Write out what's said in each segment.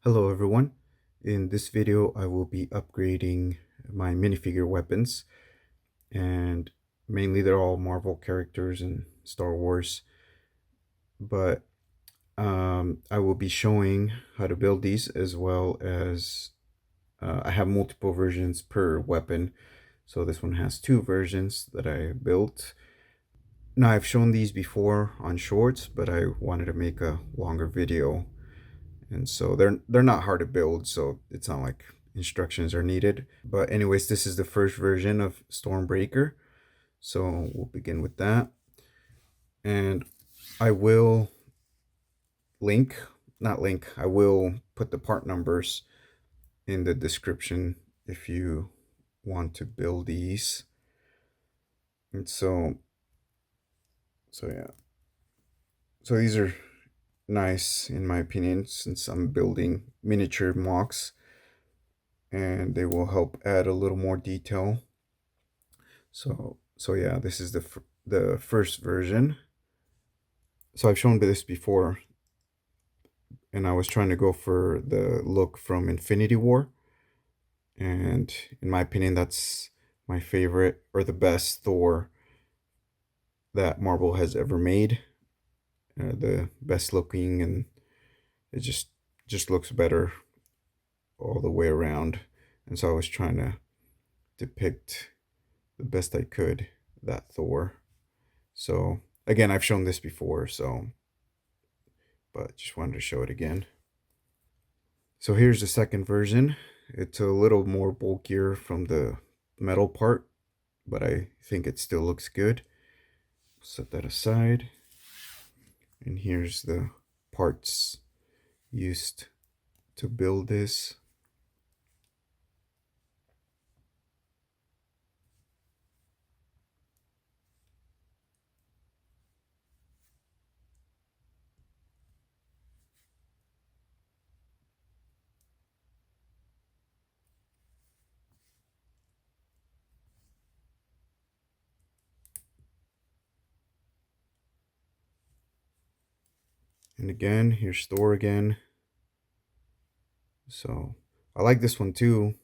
Hello everyone. In this video I will be upgrading my minifigure weapons, and mainly they're all Marvel characters and Star Wars, but I will be showing how to build these, as well as I have multiple versions per weapon. So this one has two versions that I built. Now I've shown these before on shorts, but I wanted to make a longer video. And so they're not hard to build, so it's not like instructions are needed. But anyways, this is the first version of Stormbreaker, so we'll begin with that. And I will I will put the part numbers in the description if you want to build these. And so yeah, so these are nice in my opinion, since I'm building miniature MOCs, and they will help add a little more detail. So yeah, this is the first version. So I've shown this before, and I was trying to go for the look from Infinity War, and in my opinion that's my favorite, or the best Thor that Marvel has ever made. The best looking, and it just looks better all the way around. And so I was trying to depict the best I could that Thor. So again, I've shown this before, but just wanted to show it again. So here's the second version. It's a little more bulkier from the metal part, but I think it still looks good. Set that aside. And here's the parts used to build this. And again, here's Thor again. So I like this one too,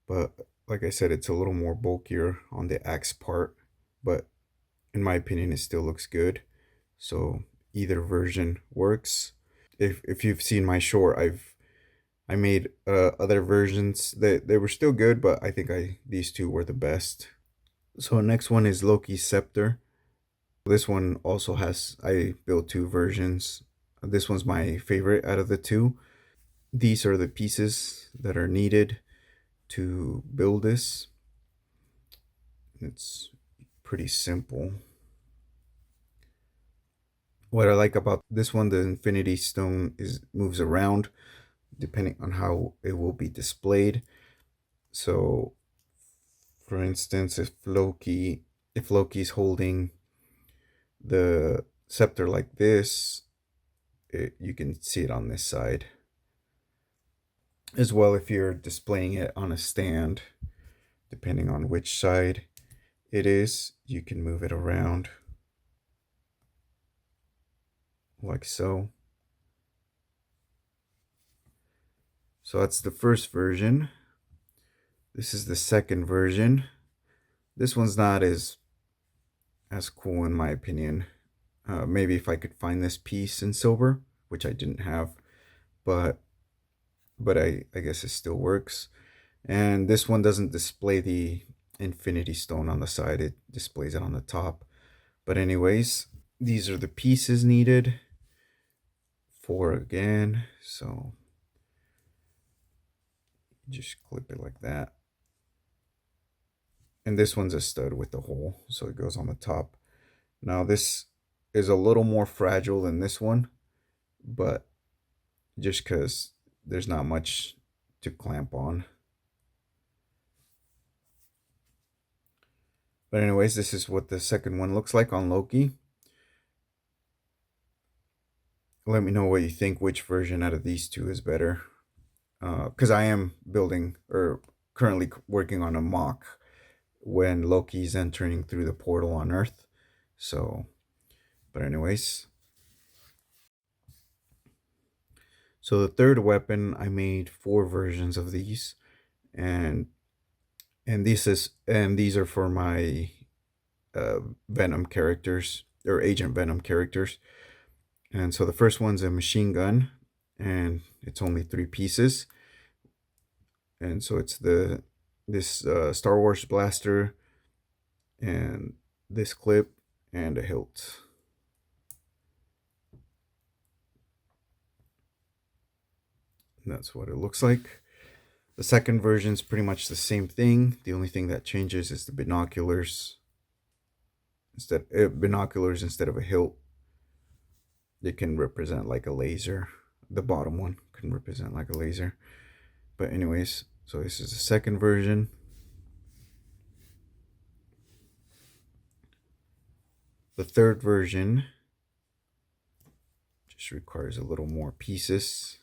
but like I said, it's a little more bulkier on the axe part, but in my opinion, it still looks good. So either version works. If you've seen my short, I made other versions that they were still good, but I think these two were the best. So next one is Loki's Scepter. This one also has, I built two versions. This one's my favorite out of the two. These are the pieces that are needed to build this. It's pretty simple. What I like about this one, the Infinity Stone moves around depending on how it will be displayed. So for instance, if Loki's holding the scepter like this, you can see it on this side. As well, if you're displaying it on a stand, depending on which side it is, you can move it around like so. So that's the first version. This is the second version. This one's not as cool in my opinion. Maybe if I could find this piece in silver, which I didn't have, but I guess it still works. And this one doesn't display the Infinity Stone on the side, it displays it on the top. But anyways, these are the pieces needed for, again, so just clip it like that. And this one's a stud with the hole, so it goes on the top. Now this is a little more fragile than this one, but just because there's not much to clamp on. But anyways, this is what the second one looks like on Loki. Let me know what you think, which version out of these two is better. Because I am building, or currently working on a mock when Loki's entering through the portal on Earth. So, but anyways. So the third weapon, I made 4 versions of these, and these are for my Venom characters, or Agent Venom characters. And so the first one's a machine gun, and it's only 3 pieces. And so it's this Star Wars blaster, and this clip, and a hilt. And that's what it looks like. The second version is pretty much the same thing. The only thing that changes is the binoculars. Binoculars instead of a hilt, it can represent like a laser. The bottom one can represent like a laser. But anyways, so this is the second version. The third version just requires a little more pieces.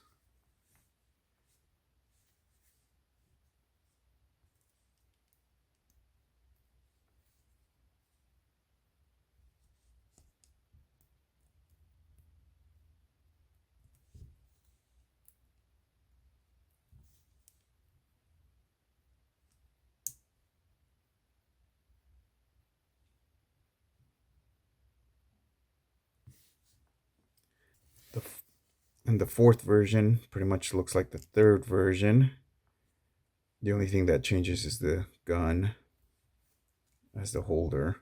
The And the fourth version pretty much looks like the third version. The only thing that changes is the gun as the holder.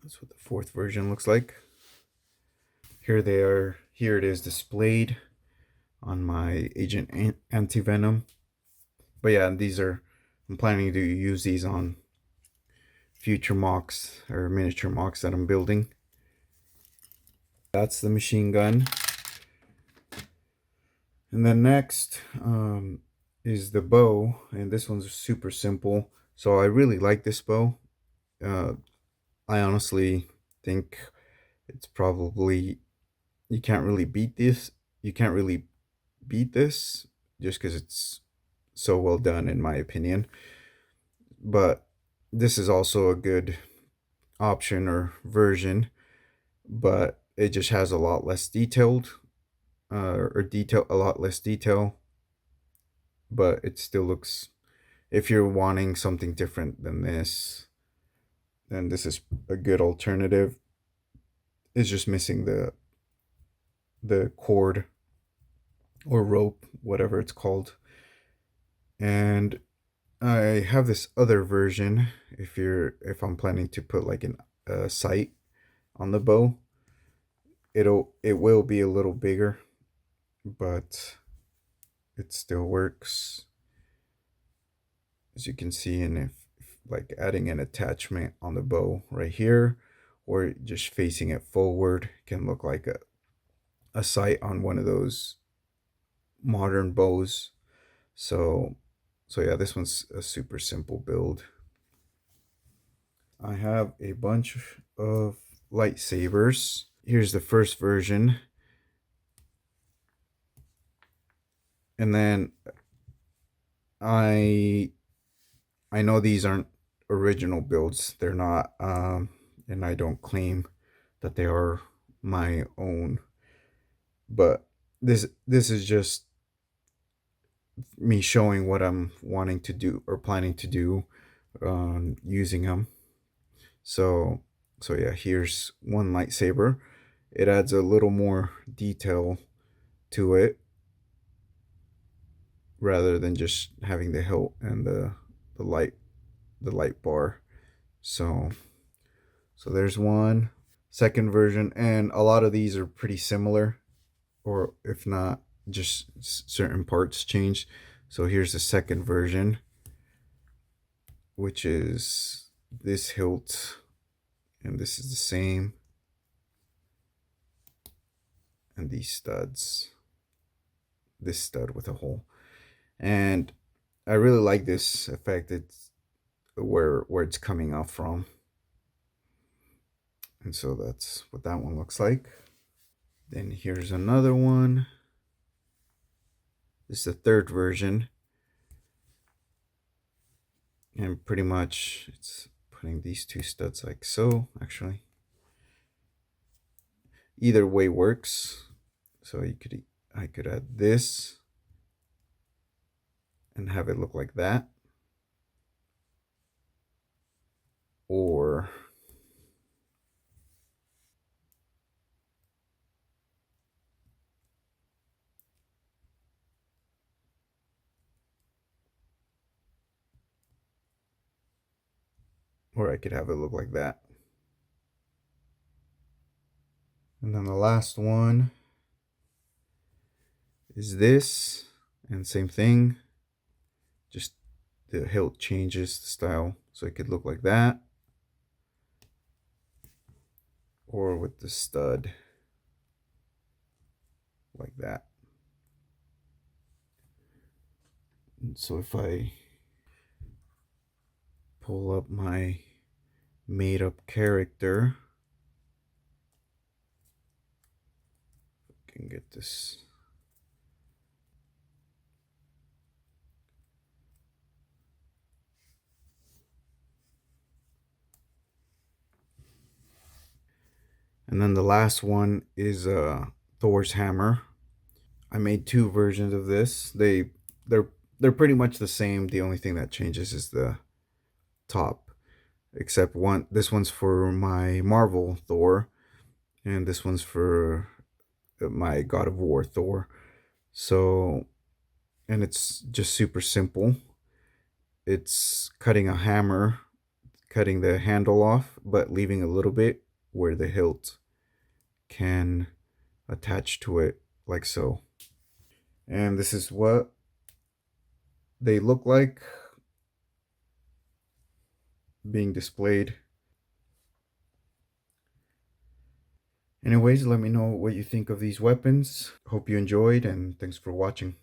That's what the fourth version looks like. Here they are. Here it is displayed on my Agent Anti-Venom. But yeah, I'm planning to use these on future MOCs or miniature MOCs that I'm building. That's the machine gun. And then next is the bow, and this one's super simple. So I really like this bow. I honestly think it's probably, you can't really beat this. You can't really beat this just because it's so well done, in my opinion. But this is also a good option or version, but it just has a lot less detailed, a lot less detail. But it still looks, if you're wanting something different than this, then this is a good alternative. It's just missing the cord or rope, whatever it's called. And I have this other version. If I'm planning to put like a sight on the bow, it will be a little bigger, but it still works, as you can see. And if like adding an attachment on the bow right here, or just facing it forward, can look like a sight on one of those modern bows. So yeah, this one's a super simple build. I have a bunch of lightsabers. Here's the first version. And then I know these aren't original builds. They're not, and I don't claim that they are my own. But this is just me showing what I'm wanting to do or planning to do using them. So yeah, here's one lightsaber. It adds a little more detail to it rather than just having the hilt and the light bar. So there's one. Second version, and a lot of these are pretty similar, or if not, just certain parts changed. So here's the second version, which is this hilt, and this is the same, and these studs, this stud with a hole. And I really like this effect. It's where it's coming out from. And so that's what that one looks like. Then here's another one. This is the third version. And pretty much it's putting these two studs like so. Actually, either way works. So I could add this and have it look like that, or I could have it look like that. And then the last one is this, and same thing, just the hilt changes the style so it could look like that, or with the stud like that. And so if I pull up my made up character, I can get this. And then the last one is Thor's hammer. I made two versions of this. They're pretty much the same. The only thing that changes is the top, except one. This one's for my Marvel Thor, and this one's for my God of War Thor. So, and it's just super simple. It's cutting a hammer, cutting the handle off, but leaving a little bit where the hilt can attach to it, like so. And this is what they look like being displayed. Anyways, let me know what you think of these weapons. Hope you enjoyed, and thanks for watching.